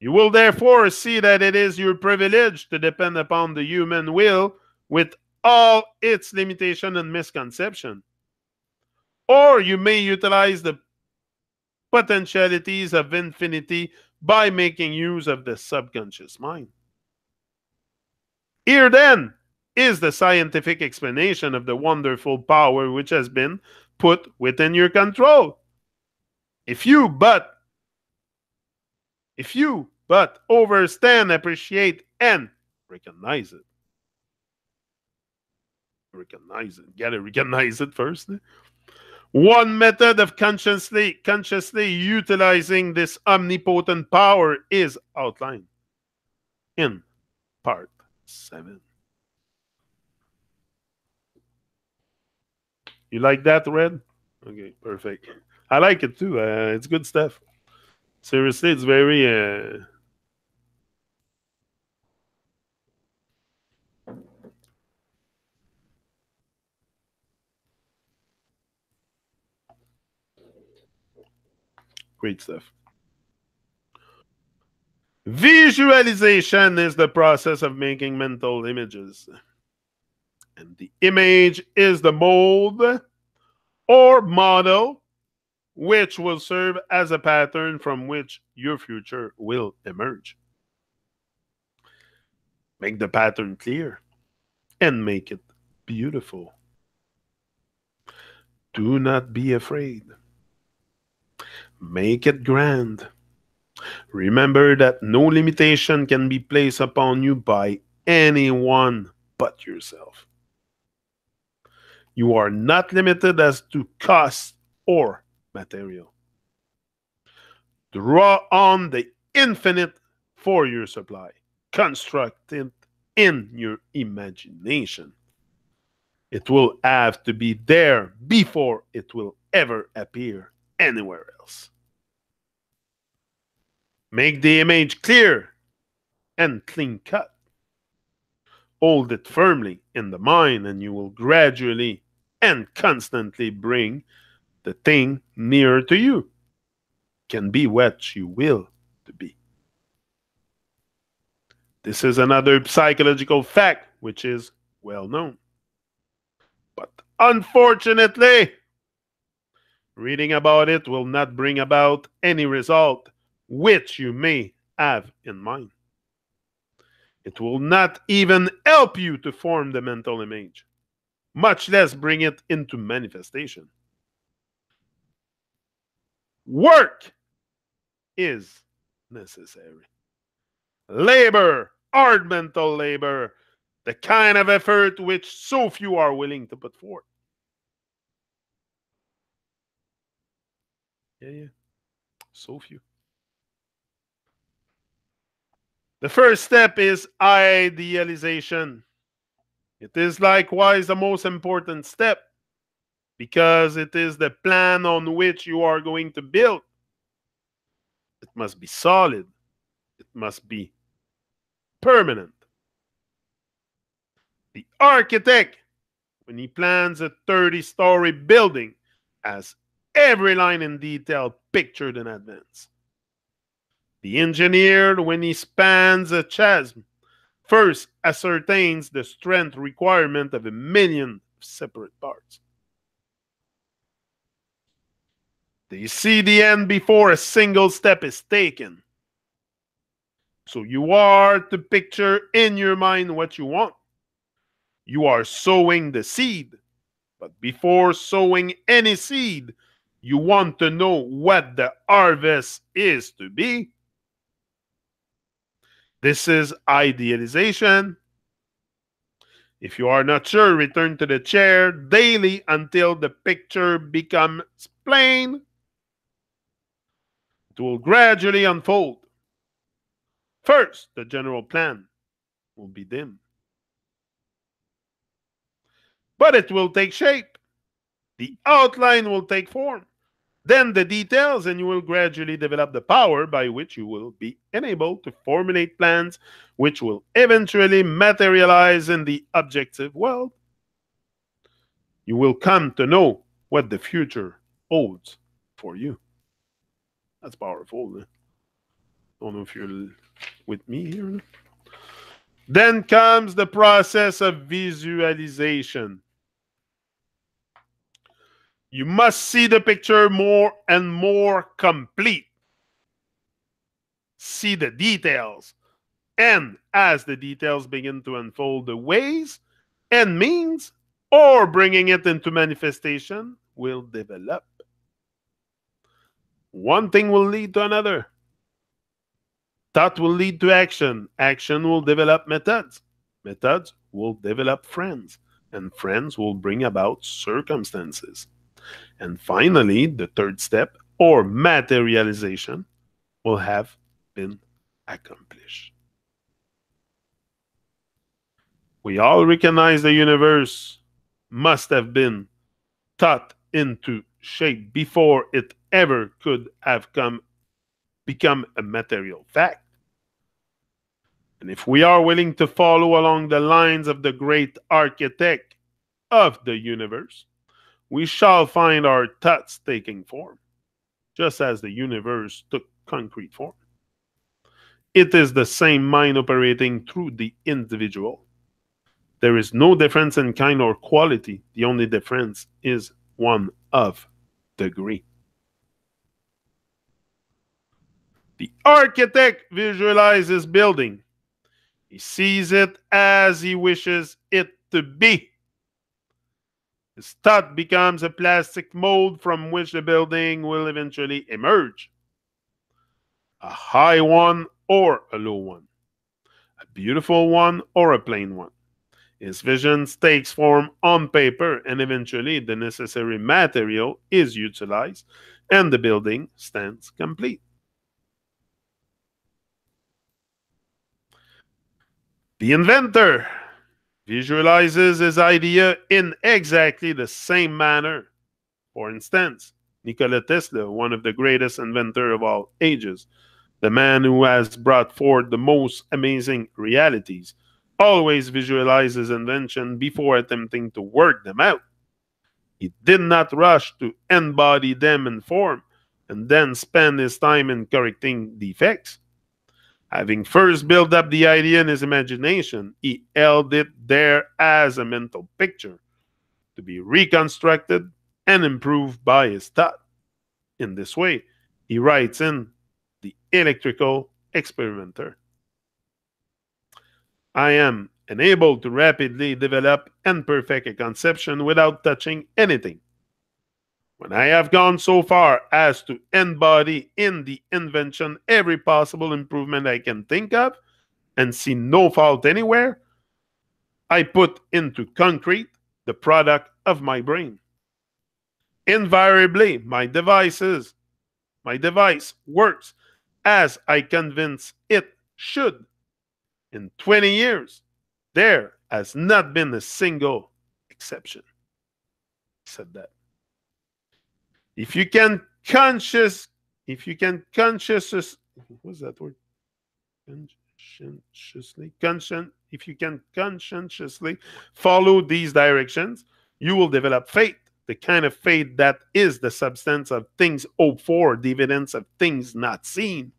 You will therefore see that it is your privilege to depend upon the human will with all its limitation and misconception. Or you may utilize the potentialities of infinity by making use of the subconscious mind. Here then is the scientific explanation of the wonderful power which has been put within your control. If you but understand, appreciate, and recognize it. Recognize it. Gotta recognize it first. One method of consciously utilizing this omnipotent power is outlined in part 7. You like that, Red? Okay, perfect. I like it too. It's good stuff. Seriously, it's very... great stuff. Visualization is the process of making mental images. And the image is the mold or model which will serve as a pattern from which your future will emerge. Make the pattern clear and make it beautiful. Do not be afraid. Make it grand. Remember that no limitation can be placed upon you by anyone but yourself. You are not limited as to cost or material. Draw on the infinite for your supply. Construct it in your imagination. It will have to be there before it will ever appear anywhere else. Make the image clear and clean cut. Hold it firmly in the mind and you will gradually and constantly bring the thing nearer to you. Can be what you will to be. This is another psychological fact which is well known. But unfortunately, reading about it will not bring about any result which you may have in mind. It will not even help you to form the mental image, much less bring it into manifestation. Work is necessary. Labor, hard mental labor, the kind of effort which so few are willing to put forth. Yeah. So few. The first step is idealization. It is likewise the most important step because it is the plan on which you are going to build. It must be solid. It must be permanent. The architect, when he plans a 30-story building, has every line in detail pictured in advance. The engineer, when he spans a chasm, first ascertains the strength requirement of 1,000,000 separate parts. They see the end before a single step is taken. So you are to picture in your mind what you want. You are sowing the seed, but before sowing any seed, You want to know what the harvest is to be? This is idealization. If you are not sure, return to the chair daily until the picture becomes plain. It will gradually unfold. First, the general plan will be dim, but it will take shape. The outline will take form. Then the details, and you will gradually develop the power by which you will be enabled to formulate plans which will eventually materialize in the objective world. You will come to know what the future holds for you. That's powerful. I don't know if you're with me here. Then comes the process of visualization. You must see the picture more and more complete. See the details. And as the details begin to unfold, the ways and means or bringing it into manifestation will develop. One thing will lead to another. Thought will lead to action. Action will develop methods. Methods will develop friends. And friends will bring about circumstances. And finally, the third step, or materialization, will have been accomplished. We all recognize the universe must have been thought into shape before it ever could have become a material fact. And if we are willing to follow along the lines of the great architect of the universe, we shall find our thoughts taking form, just as the universe took concrete form. It is the same mind operating through the individual. There is no difference in kind or quality. The only difference is one of degree. The architect visualizes building. He sees it as he wishes it to be. His thought becomes a plastic mold from which the building will eventually emerge. A high one or a low one. A beautiful one or a plain one. His vision takes form on paper, and eventually the necessary material is utilized and the building stands complete. The inventor visualizes his idea in exactly the same manner. For instance, Nikola Tesla, one of the greatest inventors of all ages, the man who has brought forth the most amazing realities, always visualizes invention before attempting to work them out. He did not rush to embody them in form and then spend his time in correcting defects. Having first built up the idea in his imagination, he held it there as a mental picture to be reconstructed and improved by his thought. In this way, he writes in The Electrical Experimenter, I am enabled to rapidly develop and perfect a conception without touching anything. When I have gone so far as to embody in the invention every possible improvement I can think of and see no fault anywhere, I put into concrete the product of my brain. Invariably, my device works as I convince it should. In 20 years, there has not been a single exception. He said that. If you can consciously, what's that word? If you can conscientiously follow these directions, you will develop faith, the kind of faith that is the substance of things hoped for, the evidence of things not seen.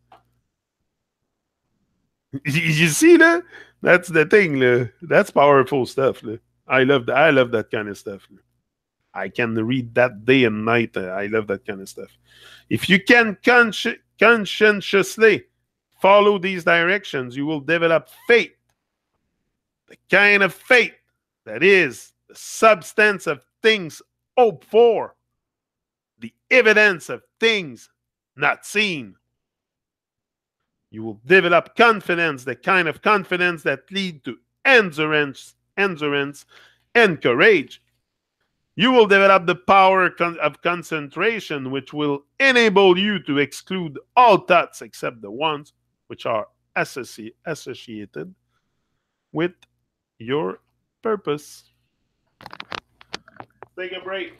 You see that? That's the thing. That's powerful stuff. I love that kind of stuff. I can read that day and night. I love that kind of stuff. If you can conscientiously follow these directions, you will develop faith. The kind of faith that is the substance of things hoped for, the evidence of things not seen. You will develop confidence, the kind of confidence that leads to endurance, and courage. You will develop the power of concentration, which will enable you to exclude all thoughts except the ones which are associated with your purpose. Take a break.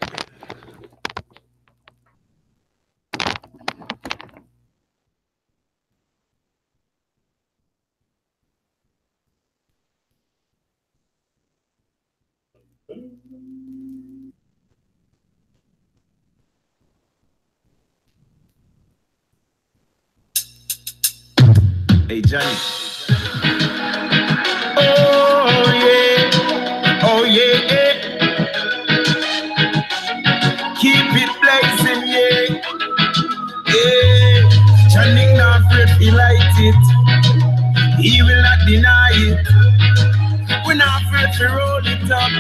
Hey, Johnny. Oh, yeah. Oh, yeah, yeah. Keep it blazing, yeah. Yeah. Johnny not afraid to light it. He will not deny it. We're not afraid to roll it up.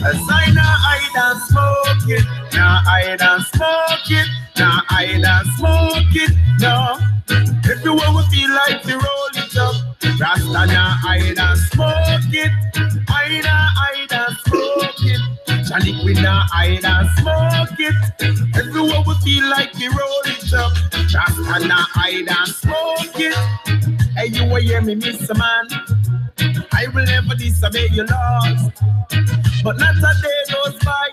Cause I know I don't smoke it. Now I don't smoke it. Now I don't smoke it. No. Everywhere we feel like to roll it up. Rasta now I don't smoke it. I don't smoke it. Janik we now I don't smoke it. Everywhere we feel like to roll it up. Rasta now I don't smoke it. Hey, you will hear me, Mr. Man. I will never disobey your laws. But not a day goes by.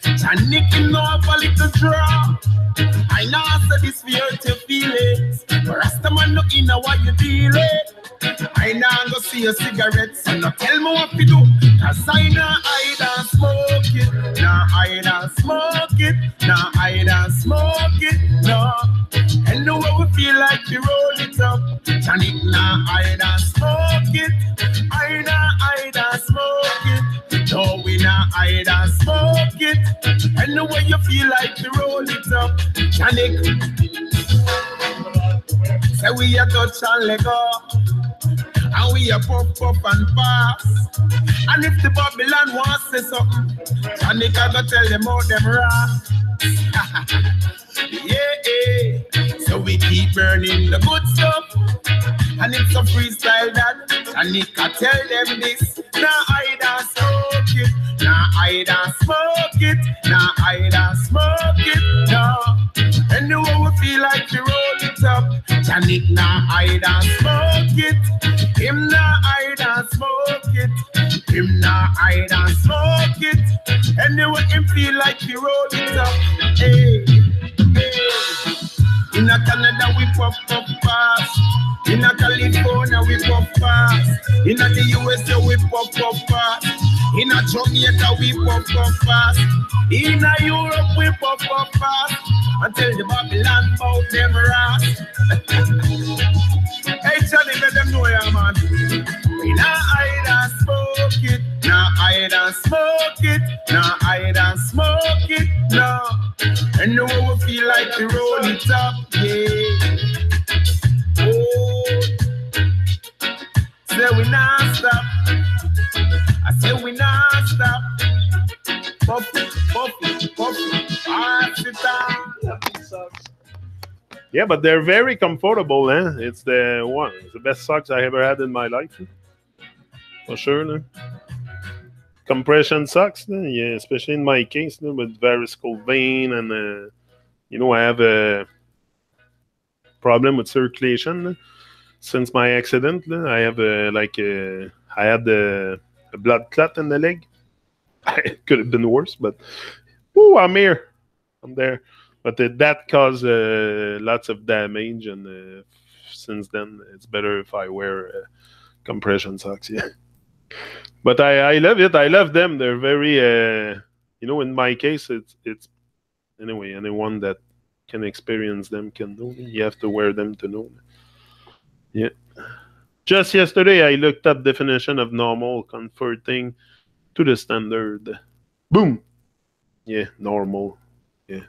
Janik him know a little draw. I know I said this for you to feel it. But Rasta man no in a what you deal it. I now go see your cigarettes and not tell me what to do. Cause I know I don't smoke it. Now I don't smoke it. Now I don't smoke it. No. And know what we feel like to roll it up. Janik now I don't smoke it. I don't smoke it. No, we now I don't smoke it. And know what you feel like to roll it up. Janik. Say we a touch and let go. And we a puff and pass. And if the Babylon wants to say something, Janik I go tell them how them rocks. Yeah. So we keep burning the good stuff. And it's a freestyle that Janik I tell them this. Now I don't smoke it. Now I don't smoke it. Now I don't smoke it. No. Anyway we feel like to roll it up. Janik now I don't smoke it. Him now I don't smoke it. Him now I don't smoke it. Anyway him feel like to roll it up. Hey. In a Canada we puff fast. In a California we puff fast. In a the USA we puff fast. In a Jamaica we puff fast. In a Europe we puff fast. Until the Babylon bout them rats. Hey Johnny, let them know ya man. Now I don't smoke it. Now I don't smoke it. Now I don't smoke it. No. And know we feel like to roll it up. Yeah. Oh. Say we not stop. I say we not stop. Puff it. Pass it down. Yeah, but they're very comfortable, eh? It's the best socks I ever had in my life. For sure, no? Compression socks, yeah, especially in my case, with varicose vein, and I have a problem with circulation since my accident. I have I had a blood clot in the leg. It could have been worse, but I'm here, I'm there. But that caused lots of damage, and since then it's better if I wear compression socks. Yeah. But I love it. I love them. They're very, in my case, it's anyway, anyone that can experience them can know. You have to wear them to know. Yeah. Just yesterday, I looked up definition of normal, comforting to the standard. Boom. Yeah, normal. Yeah.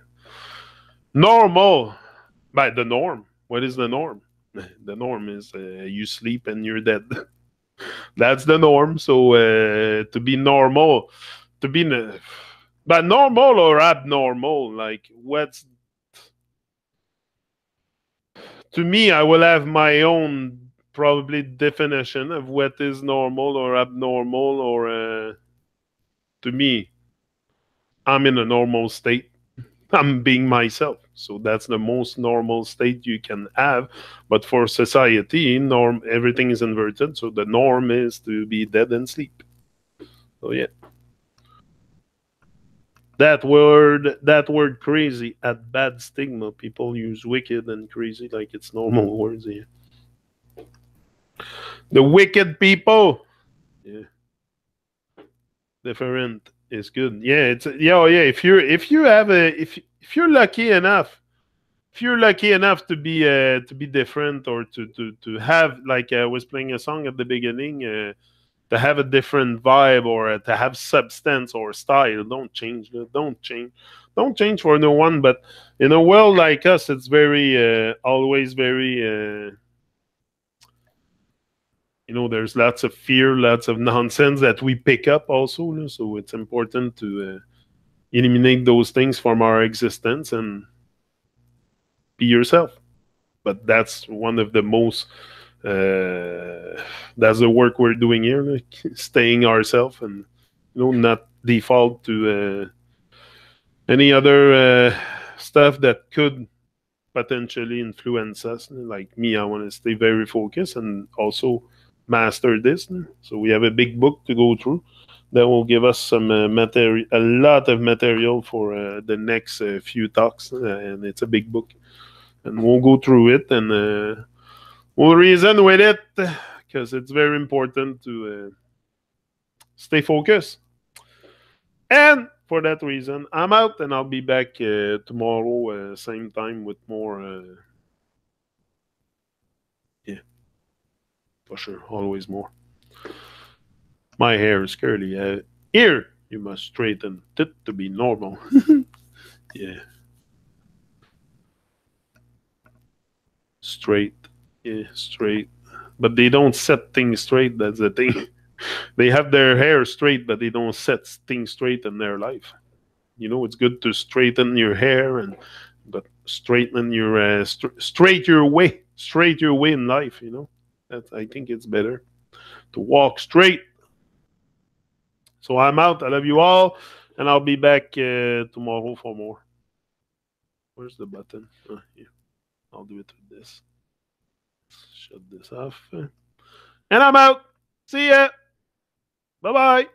Normal. By the norm. What is the norm? The norm is you sleep and you're dead. That's the norm. So to be normal, But normal or abnormal, like what's to me, I will have my own probably definition of what is normal or abnormal, or to me, I'm in a normal state. I'm being myself. So that's the most normal state you can have. But for society, norm everything is inverted. So the norm is to be dead and sleep. So yeah. That word crazy had bad stigma. People use wicked and crazy like it's normal words here. The wicked people. Yeah. Different is good. Yeah, it's yeah, oh, yeah. If you have a if you're lucky enough, if you're lucky enough to be different, or to have, like I was playing a song at the beginning, to have a different vibe, or to have substance or style, don't change. Don't change for no one. But in a world like us, it's very always very. There's lots of fear, lots of nonsense that we pick up also. So it's important to eliminate those things from our existence and be yourself. But that's one of the most that's the work we're doing here, like staying ourselves, and not default to any other stuff that could potentially influence us. Like me, I want to stay very focused and also master this. So we have a big book to go through that will give us some material, a lot of material for the next few talks, and it's a big book, and we'll go through it, and we'll reason with it, because it's very important to stay focused. And for that reason, I'm out, and I'll be back tomorrow, same time, with more. Yeah, for sure, always more. My hair is curly. Here, you must straighten it to be normal. Yeah, straight. Yeah, straight. But they don't set things straight. That's the thing. They have their hair straight, but they don't set things straight in their life. It's good to straighten your hair, but straighten your straight your way in life. That, I think it's better to walk straight. So I'm out. I love you all, and I'll be back tomorrow for more. Where's the button? Here. I'll do it with this. Shut this off, and I'm out. See ya. Bye bye.